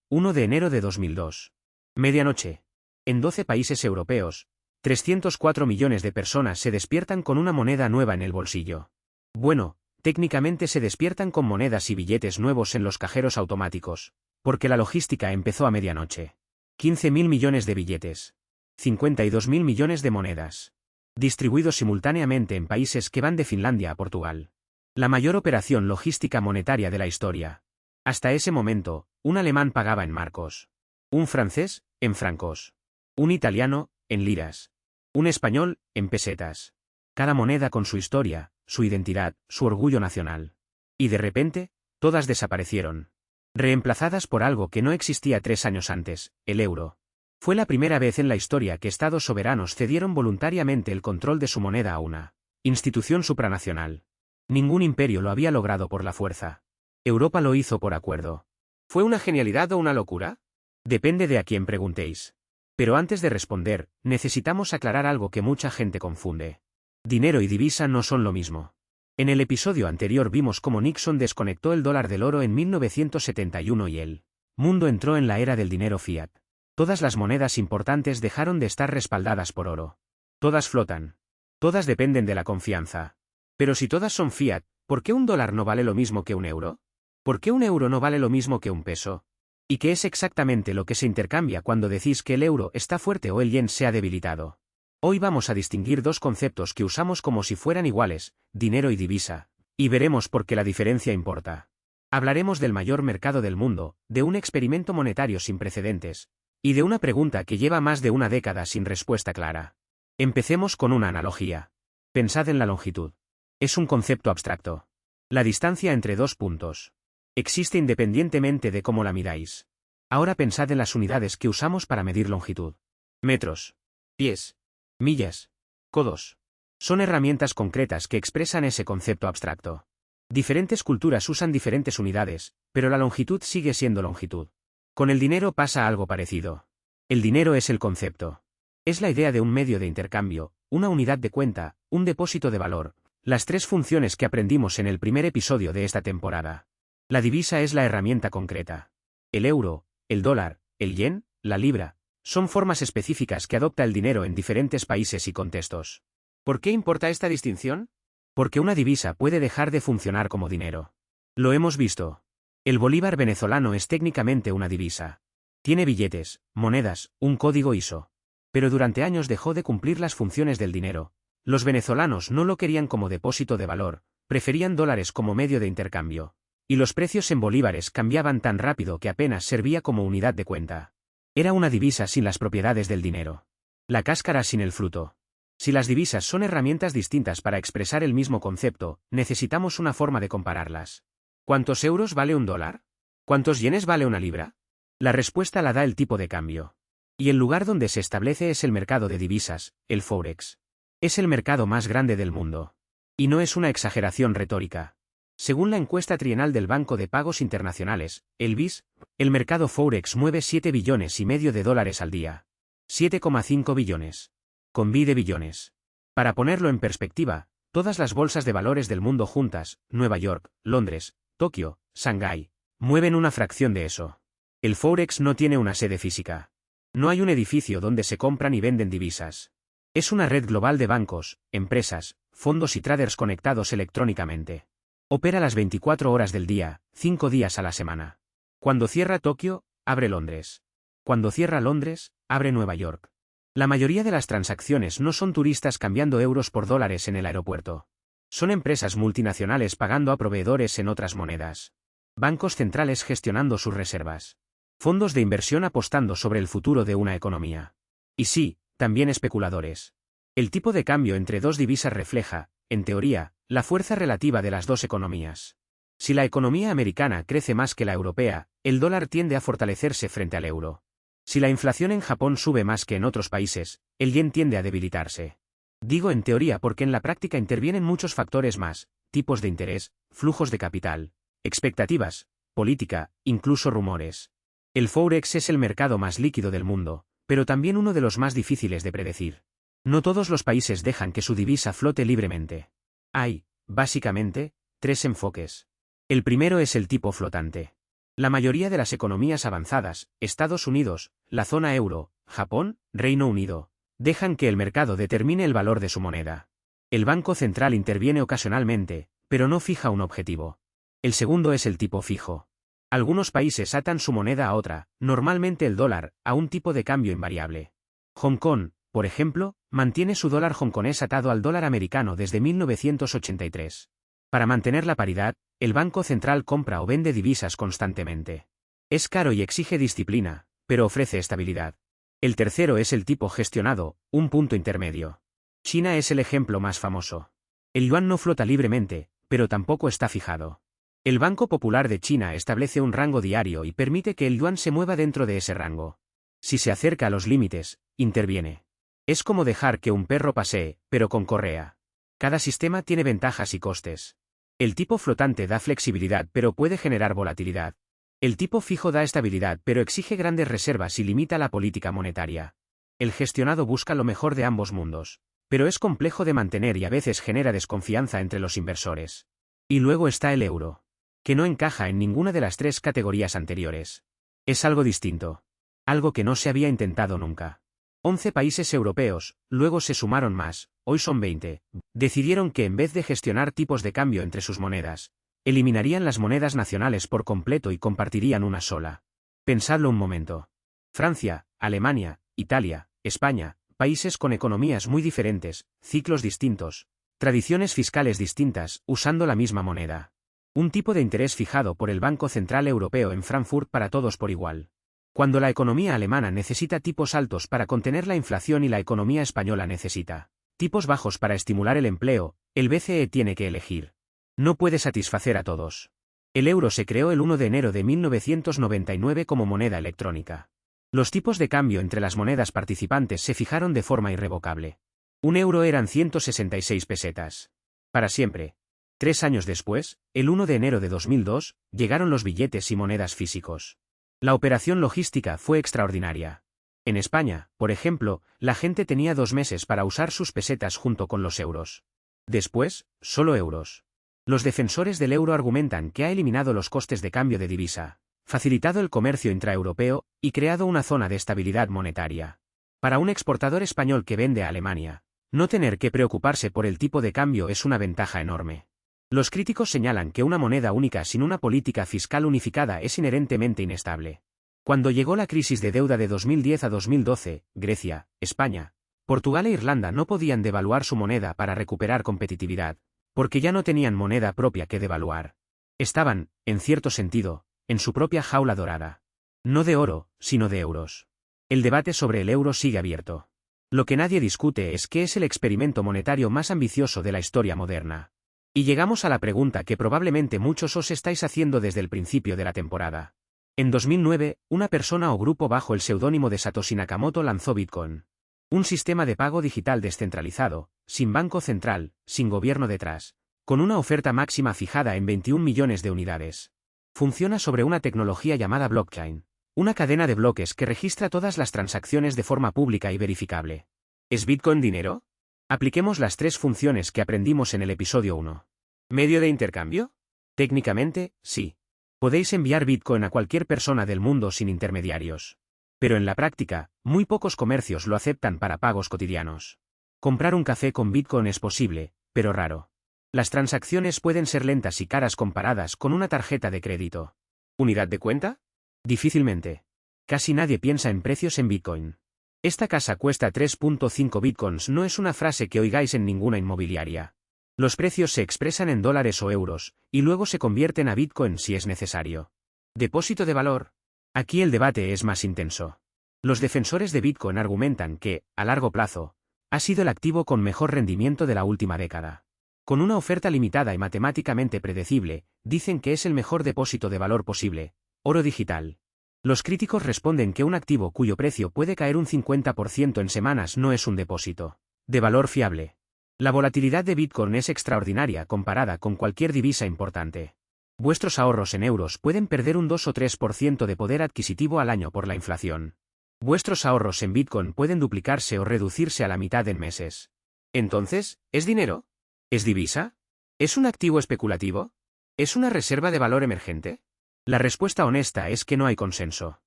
1 de enero de 2002. Medianoche. En 12 países europeos, 304 millones de personas se despiertan con una moneda nueva en el bolsillo. Bueno, técnicamente se despiertan con monedas y billetes nuevos en los cajeros automáticos, porque la logística empezó a medianoche. 15.000 millones de billetes. 52.000 millones de monedas. Distribuidos simultáneamente en países que van de Finlandia a Portugal. La mayor operación logística monetaria de la historia. Hasta ese momento, un alemán pagaba en marcos. Un francés, en francos. Un italiano, en liras. Un español, en pesetas. Cada moneda con su historia, su identidad, su orgullo nacional. Y de repente, todas desaparecieron. Reemplazadas por algo que no existía 3 años antes, el euro. Fue la primera vez en la historia que estados soberanos cedieron voluntariamente el control de su moneda a una institución supranacional. Ningún imperio lo había logrado por la fuerza. Europa lo hizo por acuerdo. ¿Fue una genialidad o una locura? Depende de a quién preguntéis. Pero antes de responder, necesitamos aclarar algo que mucha gente confunde. Dinero y divisa no son lo mismo. En el episodio anterior vimos cómo Nixon desconectó el dólar del oro en 1971 y el mundo entró en la era del dinero fiat. Todas las monedas importantes dejaron de estar respaldadas por oro. Todas flotan. Todas dependen de la confianza. Pero si todas son fiat, ¿por qué un dólar no vale lo mismo que un euro? ¿Por qué un euro no vale lo mismo que un peso? ¿Y qué es exactamente lo que se intercambia cuando decís que el euro está fuerte o el yen se ha debilitado? Hoy vamos a distinguir dos conceptos que usamos como si fueran iguales, dinero y divisa, y veremos por qué la diferencia importa. Hablaremos del mayor mercado del mundo, de un experimento monetario sin precedentes, y de una pregunta que lleva más de una década sin respuesta clara. Empecemos con una analogía. Pensad en la longitud. Es un concepto abstracto. La distancia entre dos puntos. Existe independientemente de cómo la midáis. Ahora pensad en las unidades que usamos para medir longitud. Metros. Pies. Millas. Codos. Son herramientas concretas que expresan ese concepto abstracto. Diferentes culturas usan diferentes unidades, pero la longitud sigue siendo longitud. Con el dinero pasa algo parecido. El dinero es el concepto. Es la idea de un medio de intercambio, una unidad de cuenta, un depósito de valor, las 3 funciones que aprendimos en el primer episodio de esta temporada. La divisa es la herramienta concreta. El euro, el dólar, el yen, la libra, son formas específicas que adopta el dinero en diferentes países y contextos. ¿Por qué importa esta distinción? Porque una divisa puede dejar de funcionar como dinero. Lo hemos visto. El bolívar venezolano es técnicamente una divisa. Tiene billetes, monedas, un código ISO. Pero durante años dejó de cumplir las funciones del dinero. Los venezolanos no lo querían como depósito de valor, preferían dólares como medio de intercambio. Y los precios en bolívares cambiaban tan rápido que apenas servía como unidad de cuenta. Era una divisa sin las propiedades del dinero. La cáscara sin el fruto. Si las divisas son herramientas distintas para expresar el mismo concepto, necesitamos una forma de compararlas. ¿Cuántos euros vale un dólar? ¿Cuántos yenes vale una libra? La respuesta la da el tipo de cambio. Y el lugar donde se establece es el mercado de divisas, el Forex. Es el mercado más grande del mundo. Y no es una exageración retórica. Según la encuesta trienal del Banco de Pagos Internacionales, el BIS, el mercado Forex mueve 7,5 billones de dólares al día. 7,5 billones. Con B de billones. Para ponerlo en perspectiva, todas las bolsas de valores del mundo juntas, Nueva York, Londres, Tokio, Shanghái, mueven una fracción de eso. El Forex no tiene una sede física. No hay un edificio donde se compran y venden divisas. Es una red global de bancos, empresas, fondos y traders conectados electrónicamente. Opera las 24 horas del día, 5 días a la semana. Cuando cierra Tokio, abre Londres. Cuando cierra Londres, abre Nueva York. La mayoría de las transacciones no son turistas cambiando euros por dólares en el aeropuerto. Son empresas multinacionales pagando a proveedores en otras monedas. Bancos centrales gestionando sus reservas. Fondos de inversión apostando sobre el futuro de una economía. Y sí, también especuladores. El tipo de cambio entre dos divisas refleja, en teoría, la fuerza relativa de las dos economías. Si la economía americana crece más que la europea, el dólar tiende a fortalecerse frente al euro. Si la inflación en Japón sube más que en otros países, el yen tiende a debilitarse. Digo en teoría porque en la práctica intervienen muchos factores más, tipos de interés, flujos de capital, expectativas, política, incluso rumores. El Forex es el mercado más líquido del mundo, pero también uno de los más difíciles de predecir. No todos los países dejan que su divisa flote libremente. Hay, básicamente, 3 enfoques. El primero es el tipo flotante. La mayoría de las economías avanzadas, Estados Unidos, la zona euro, Japón, Reino Unido, dejan que el mercado determine el valor de su moneda. El Banco Central interviene ocasionalmente, pero no fija un objetivo. El segundo es el tipo fijo. Algunos países atan su moneda a otra, normalmente el dólar, a un tipo de cambio invariable. Hong Kong, por ejemplo, mantiene su dólar hongkonés atado al dólar americano desde 1983. Para mantener la paridad, el Banco Central compra o vende divisas constantemente. Es caro y exige disciplina, pero ofrece estabilidad. El tercero es el tipo gestionado, un punto intermedio. China es el ejemplo más famoso. El yuan no flota libremente, pero tampoco está fijado. El Banco Popular de China establece un rango diario y permite que el yuan se mueva dentro de ese rango. Si se acerca a los límites, interviene. Es como dejar que un perro pasee, pero con correa. Cada sistema tiene ventajas y costes. El tipo flotante da flexibilidad pero puede generar volatilidad. El tipo fijo da estabilidad pero exige grandes reservas y limita la política monetaria. El gestionado busca lo mejor de ambos mundos, pero es complejo de mantener y a veces genera desconfianza entre los inversores. Y luego está el euro, que no encaja en ninguna de las tres categorías anteriores. Es algo distinto. Algo que no se había intentado nunca. 11 países europeos, luego se sumaron más, hoy son 20, decidieron que en vez de gestionar tipos de cambio entre sus monedas, eliminarían las monedas nacionales por completo y compartirían una sola. Pensadlo un momento. Francia, Alemania, Italia, España, países con economías muy diferentes, ciclos distintos, tradiciones fiscales distintas, usando la misma moneda. Un tipo de interés fijado por el Banco Central Europeo en Frankfurt para todos por igual. Cuando la economía alemana necesita tipos altos para contener la inflación y la economía española necesita tipos bajos para estimular el empleo, el BCE tiene que elegir. No puede satisfacer a todos. El euro se creó el 1 de enero de 1999 como moneda electrónica. Los tipos de cambio entre las monedas participantes se fijaron de forma irrevocable. Un euro eran 166 pesetas. Para siempre. 3 años después, el 1 de enero de 2002, llegaron los billetes y monedas físicos. La operación logística fue extraordinaria. En España, por ejemplo, la gente tenía 2 meses para usar sus pesetas junto con los euros. Después, solo euros. Los defensores del euro argumentan que ha eliminado los costes de cambio de divisa, facilitado el comercio intraeuropeo y creado una zona de estabilidad monetaria. Para un exportador español que vende a Alemania, no tener que preocuparse por el tipo de cambio es una ventaja enorme. Los críticos señalan que una moneda única sin una política fiscal unificada es inherentemente inestable. Cuando llegó la crisis de deuda de 2010 a 2012, Grecia, España, Portugal e Irlanda no podían devaluar su moneda para recuperar competitividad, porque ya no tenían moneda propia que devaluar. Estaban, en cierto sentido, en su propia jaula dorada. No de oro, sino de euros. El debate sobre el euro sigue abierto. Lo que nadie discute es que es el experimento monetario más ambicioso de la historia moderna. Y llegamos a la pregunta que probablemente muchos os estáis haciendo desde el principio de la temporada. En 2009, una persona o grupo bajo el seudónimo de Satoshi Nakamoto lanzó Bitcoin. Un sistema de pago digital descentralizado, sin banco central, sin gobierno detrás, con una oferta máxima fijada en 21 millones de unidades. Funciona sobre una tecnología llamada blockchain, una cadena de bloques que registra todas las transacciones de forma pública y verificable. ¿Es Bitcoin dinero? Apliquemos las 3 funciones que aprendimos en el episodio 1. ¿Medio de intercambio? Técnicamente, sí. Podéis enviar Bitcoin a cualquier persona del mundo sin intermediarios. Pero en la práctica, muy pocos comercios lo aceptan para pagos cotidianos. Comprar un café con Bitcoin es posible, pero raro. Las transacciones pueden ser lentas y caras comparadas con una tarjeta de crédito. ¿Unidad de cuenta? Difícilmente. Casi nadie piensa en precios en Bitcoin. Esta casa cuesta 3.5 bitcoins no es una frase que oigáis en ninguna inmobiliaria. Los precios se expresan en dólares o euros, y luego se convierten a Bitcoin si es necesario. ¿Depósito de valor? Aquí el debate es más intenso. Los defensores de Bitcoin argumentan que, a largo plazo, ha sido el activo con mejor rendimiento de la última década. Con una oferta limitada y matemáticamente predecible, dicen que es el mejor depósito de valor posible, oro digital. Los críticos responden que un activo cuyo precio puede caer un 50% en semanas no es un depósito de valor fiable. La volatilidad de Bitcoin es extraordinaria comparada con cualquier divisa importante. Vuestros ahorros en euros pueden perder un 2 o 3% de poder adquisitivo al año por la inflación. Vuestros ahorros en Bitcoin pueden duplicarse o reducirse a la mitad en meses. Entonces, ¿es dinero? ¿Es divisa? ¿Es un activo especulativo? ¿Es una reserva de valor emergente? La respuesta honesta es que no hay consenso.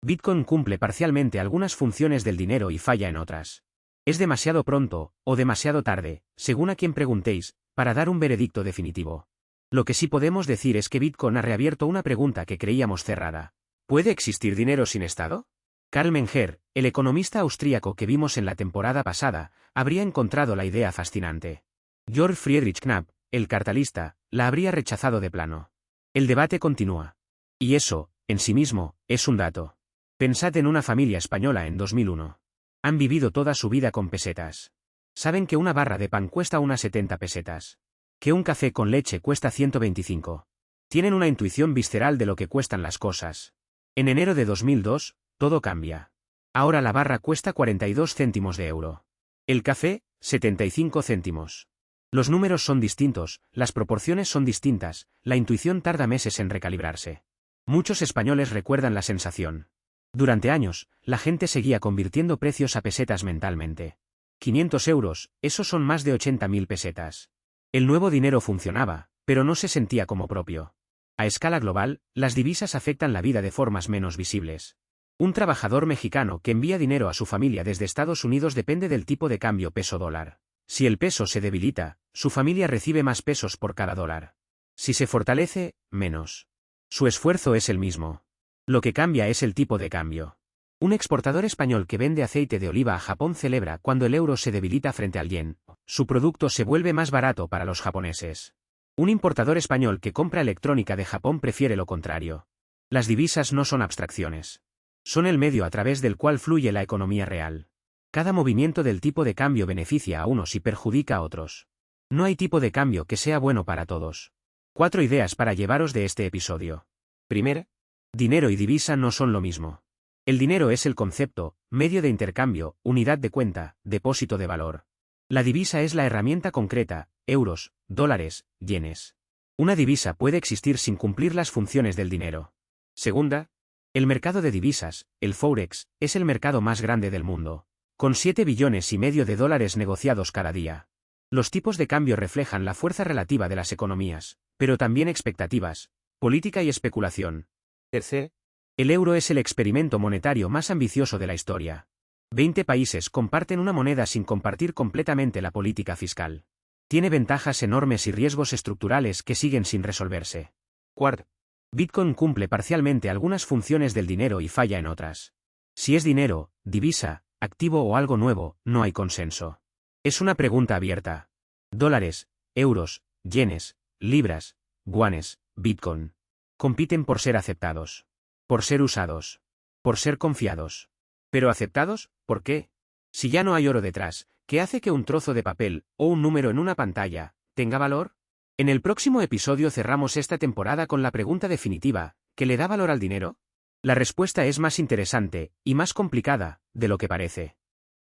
Bitcoin cumple parcialmente algunas funciones del dinero y falla en otras. Es demasiado pronto, o demasiado tarde, según a quien preguntéis, para dar un veredicto definitivo. Lo que sí podemos decir es que Bitcoin ha reabierto una pregunta que creíamos cerrada. ¿Puede existir dinero sin Estado? Karl Menger, el economista austríaco que vimos en la temporada pasada, habría encontrado la idea fascinante. Georg Friedrich Knapp, el cartalista, la habría rechazado de plano. El debate continúa. Y eso, en sí mismo, es un dato. Pensad en una familia española en 2001. Han vivido toda su vida con pesetas. Saben que una barra de pan cuesta unas 70 pesetas. Que un café con leche cuesta 125. Tienen una intuición visceral de lo que cuestan las cosas. En enero de 2002, todo cambia. Ahora la barra cuesta 42 céntimos de euro. El café, 75 céntimos. Los números son distintos, las proporciones son distintas, la intuición tarda meses en recalibrarse. Muchos españoles recuerdan la sensación. Durante años, la gente seguía convirtiendo precios a pesetas mentalmente. 500 euros, esos son más de 80.000 pesetas. El nuevo dinero funcionaba, pero no se sentía como propio. A escala global, las divisas afectan la vida de formas menos visibles. Un trabajador mexicano que envía dinero a su familia desde Estados Unidos depende del tipo de cambio peso-dólar. Si el peso se debilita, su familia recibe más pesos por cada dólar. Si se fortalece, menos. Su esfuerzo es el mismo. Lo que cambia es el tipo de cambio. Un exportador español que vende aceite de oliva a Japón celebra cuando el euro se debilita frente al yen. Su producto se vuelve más barato para los japoneses. Un importador español que compra electrónica de Japón prefiere lo contrario. Las divisas no son abstracciones. Son el medio a través del cual fluye la economía real. Cada movimiento del tipo de cambio beneficia a unos y perjudica a otros. No hay tipo de cambio que sea bueno para todos. 4 ideas para llevaros de este episodio. Primera, dinero y divisa no son lo mismo. El dinero es el concepto, medio de intercambio, unidad de cuenta, depósito de valor. La divisa es la herramienta concreta, euros, dólares, yenes. Una divisa puede existir sin cumplir las funciones del dinero. Segunda, el mercado de divisas, el Forex, es el mercado más grande del mundo, con 7,5 billones de dólares negociados cada día. Los tipos de cambio reflejan la fuerza relativa de las economías, pero también expectativas, política y especulación. Tercer, el euro es el experimento monetario más ambicioso de la historia. 20 países comparten una moneda sin compartir completamente la política fiscal. Tiene ventajas enormes y riesgos estructurales que siguen sin resolverse. Cuarto, Bitcoin cumple parcialmente algunas funciones del dinero y falla en otras. Si es dinero, divisa, activo o algo nuevo, no hay consenso. Es una pregunta abierta. Dólares, euros, yenes, libras, guanes, Bitcoin. Compiten por ser aceptados. Por ser usados. Por ser confiados. ¿Pero aceptados? ¿Por qué? Si ya no hay oro detrás, ¿qué hace que un trozo de papel, o un número en una pantalla, tenga valor? En el próximo episodio cerramos esta temporada con la pregunta definitiva, ¿qué le da valor al dinero? La respuesta es más interesante, y más complicada, de lo que parece.